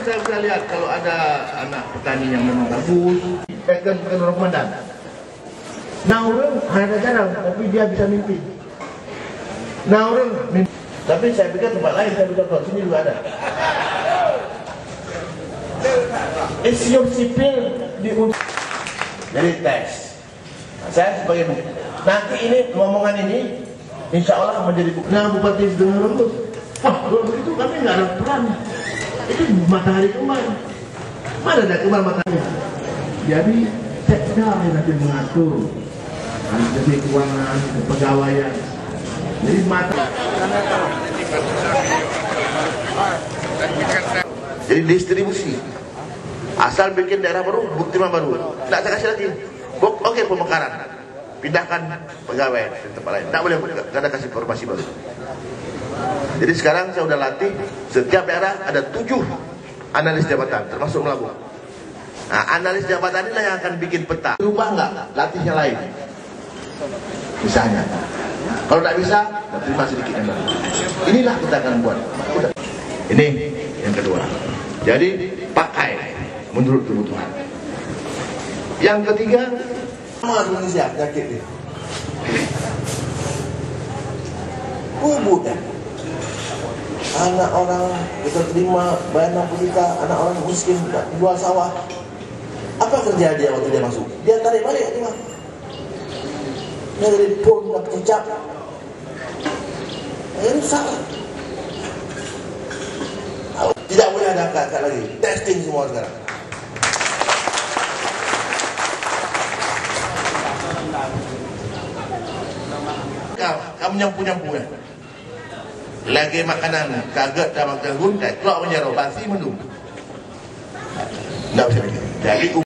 saya bisa lihat kalau ada anak petani yang memang bagus, bukan orang komandan. Nah orang ada jarang, tapi dia bisa mimpi. Nah orang mimpi. Tapi saya pikir tempat lain, saya pikir tempat sini juga ada. Insinyur sipil di jadi tes. Saya sebagai nanti ini ngomongan ini insya Allah menjadi bukti. Nah Bupati Sidoarjo Rembus, kalau begitu kami nggak ada peran. Itu matahari kembar. Mana ada kembar matahari? Jadi sekda yang nanti mengatur dari keuangan, kepegawaian. Jadi jadi distribusi. Asal bikin daerah baru, bukti baru. Tidak saya kasih lagi. Oke pemekaran. Pindahkan pegawai ke tempat lain. Tak boleh, tidak kasih informasi baru. Jadi sekarang saya sudah latih, setiap daerah ada 7 analis jabatan, termasuk Melabuh. Nah, analis jabatan inilah yang akan bikin peta. Berubah enggak? Latihnya lain. Misalnya. Kalau tidak bisa, terima sedikit yang baru. Inilah kita akan buat. Ini yang kedua. Jadi pakai menurut kebutuhan. Yang ketiga, sama Indonesia penyakit ini. Kubukan. Anak orang kita terima bayar 60 juta, anak orang miskin jual sawah. Apa kerja dia waktu dia masuk? Dia tarik balik dia. Dia dari pun nak cicak. Ini salah. Tidak boleh ada akad lagi. Testing semua sekarang. Kamu nyampu-nyampu ya. Lagi makanan kaget dan makan guntai, keluar penjara basi mendung. Tidak bisa. Jadi